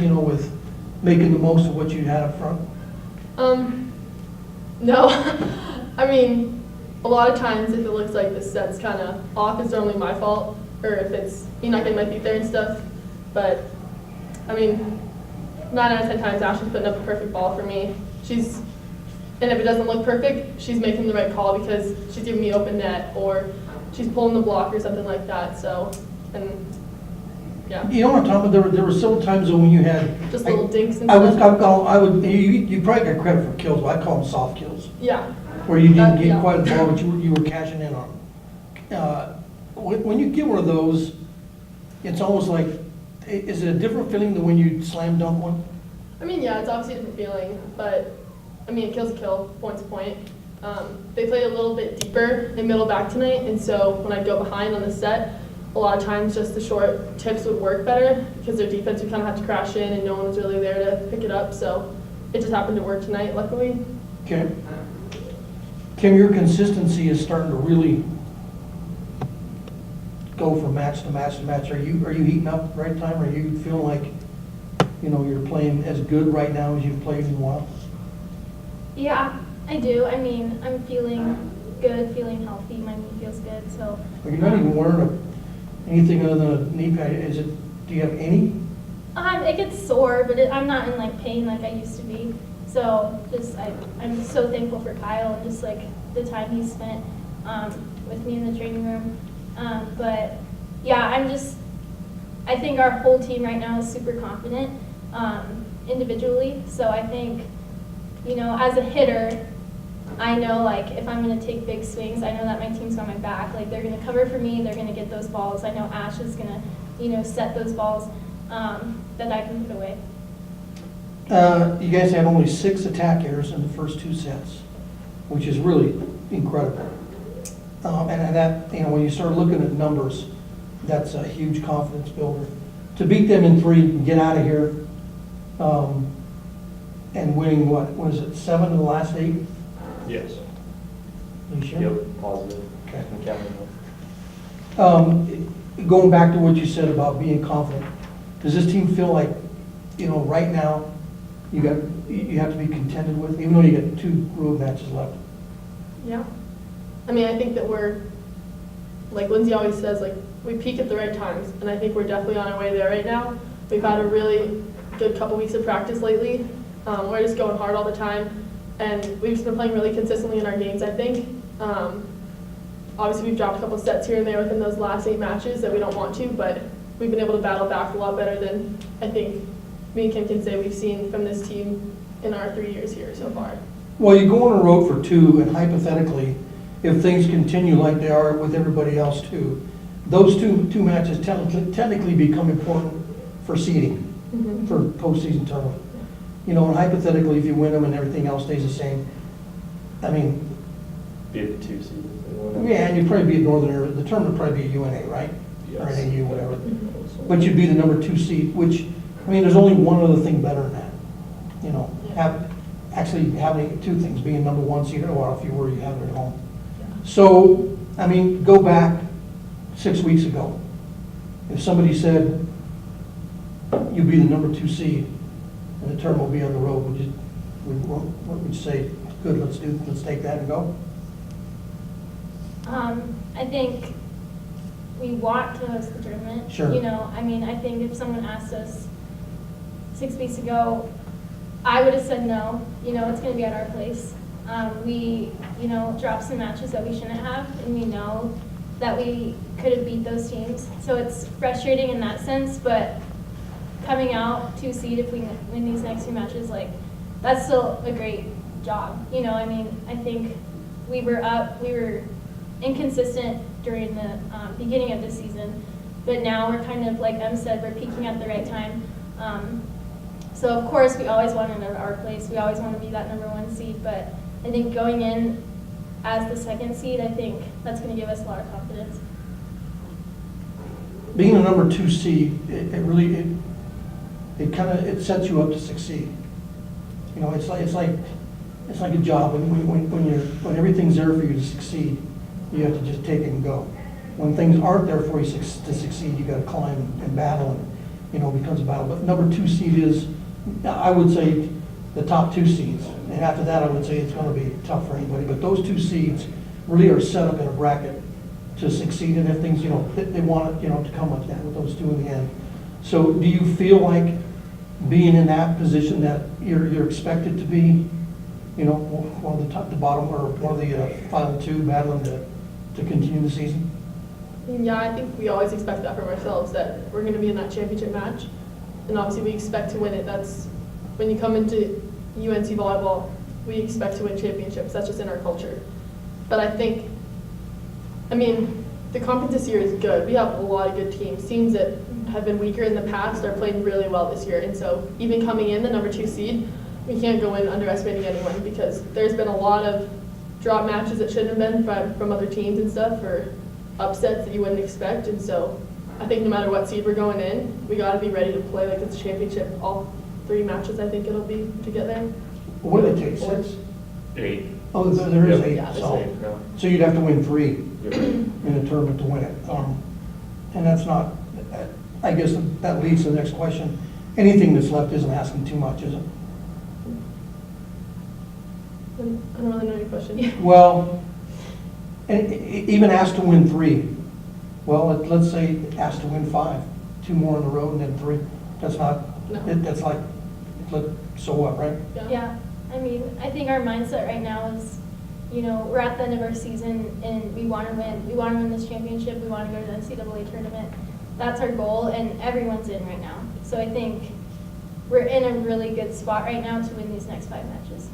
you know, with making the most of what you had up front? No. I mean, a lot of times if it looks like the set's kind of off, it's normally my fault, or if it's me not getting my feet there and stuff. But, I mean, 9 out of 10 times Ashley's putting up a perfect ball for me. And if it doesn't look perfect, she's making the right call because she's giving me open net or she's pulling the block or something like that. So, and yeah. You know what I'm talking about? There were several times when you had Just little dinks and I stuff. would, you probably got credit for kills, but I call them soft kills, Yeah. where you didn't get Yeah. quite the ball, but you were cashing in on. When you get one of those, it's almost like, is it a different feeling than when you slam dunk one? I mean, yeah, it's obviously a different feeling, but I mean, a kill's a kill, point's a point. They played a little bit deeper in middle back tonight, and so when I'd go behind on the set, a lot of times just the short tips would work better because their defense would kind of have to crash in and no one was really there to pick it up, so it just happened to work tonight, luckily. Okay. Kim, your consistency is starting to really go from match to match to match. Are you heating up right time? Are you feeling like, you know, you're playing as good right now as you've played in a while? Yeah, I do. I mean, I'm feeling good, feeling healthy. My knee feels good, so. Well, you're not even wearing anything other than a knee pad. Do you have any? It gets sore, but I'm not in like pain like I used to be. So I'm so thankful for Kyle and just like the time he spent with me in the training room. But yeah, I think our whole team right now is super confident individually. So I think, you know, as a hitter, I know like if I'm going to take big swings, I know that my team's got my back. Like they're going to cover for me, they're going to get those balls. I know Ash is going to, you know, set those balls that I can put away. You guys had only 6 attack errors in the first 2 sets, which is really incredible. And that, you know, when you start looking at numbers, that's a huge confidence builder. To beat them in 3 and get out of here, and winning what is it, 7 of the last 8? Yes. You sure? Yep, positive. Okay. I'm counting them. Going back to what you said about being confident, does this team feel like, you know, right now you have to be contented with, even though you got 2 road matches left? Yeah. I mean, I think that we're, like Lindsay always says, like we peak at the right times, and I think we're definitely on our way there right now. We've had a really good couple weeks of practice lately. We're just going hard all the time, and we've just been playing really consistently in our games, I think. Obviously, we've dropped a couple sets here and there within those last 8 matches that we don't want to, but we've been able to battle back a lot better than I think me and Kim can say we've seen from this team in our 3 years here so far. Well, you go on a road for 2, and hypothetically, if things continue like they are with everybody else too, those two matches technically become important for seeding, for postseason tournament. You know, and hypothetically, if you win them and everything else stays the same, I mean, Be at the 2 seed. yeah, and you'd probably be at Northern Area. The tournament would probably be a UNA, right? Yes. Or an AU, whatever. But you'd be the number 2 seed, which, I mean, there's only one other thing better than that. You know, actually having 2 things, being number 1 seed, or if you were, you have it at home. So, I mean, go back 6 weeks ago. If somebody said you'd be the number 2 seed and the tournament will be on the road, what would you say? Good, let's take that and go? I think we want to host the tournament. Sure. You know, I mean, I think if someone asked us 6 weeks ago, I would have said no. You know, it's going to be at our place. We, you know, dropped some matches that we shouldn't have, and we know that we could have beat those teams. So it's frustrating in that sense, but coming out 2 seed if we win these next 2 matches, like, that's still a great job. You know, I mean, I think we were inconsistent during the beginning of the season, but now we're kind of, like Em said, we're peaking at the right time. So of course we always want to know our place. We always want to be that number 1 seed, but I think going in as the 2nd seed, I think that's going to give us a lot of confidence. Being a number 2 seed, it really it sets you up to succeed. You know, it's like a job. When everything's there for you to succeed, you have to just take it and go. When things aren't there for you to succeed, you got to climb and battle becomes a battle. But number 2 seed is, I would say, the top 2 seeds. And after that, I would say it's gonna be tough for anybody. But those 2 seeds really are set up in a bracket to succeed, and if things, they want it, to come like that with those 2 in the end. So do you feel like being in that position that you're expected to be, one of the top, the bottom, or one of the final 2 battling to continue the season? Yeah, I think we always expect that from ourselves, that we're going to be in that championship match. And obviously we expect to win it. That's, when you come into UNC volleyball, we expect to win championships. That's just in our culture. But I think, the conference this year is good. We have a lot of good teams. Teams that have been weaker in the past are playing really well this year. And so even coming in the number 2 seed, we can't go in underestimating anyone, because there's been a lot of drop matches that shouldn't have been from other teams and stuff, or upsets that you wouldn't expect. And so I think no matter what seed we're going in, we got to be ready to play like it's a championship. All 3 matches I think it'll be to get there. What do they take, 6? 8. Oh, there is Yep. 8, Yeah, there's so, 8, yeah. so you'd have to win 3 Yep. in a tournament to win it. And that's not, I guess that leads to the next question. Anything that's left isn't asking too much, is it? I don't really know your question. Well, even asked to win 3. Well, let's say asked to win 5, 2 more on the road and then 3. That's not, No. that's like, so what, right? Yeah, I think our mindset right now is, we're at the end of our season and we want to win. We want to win this championship. We want to go to the NCAA tournament. That's our goal, and everyone's in right now. So I think we're in a really good spot right now to win these next 5 matches.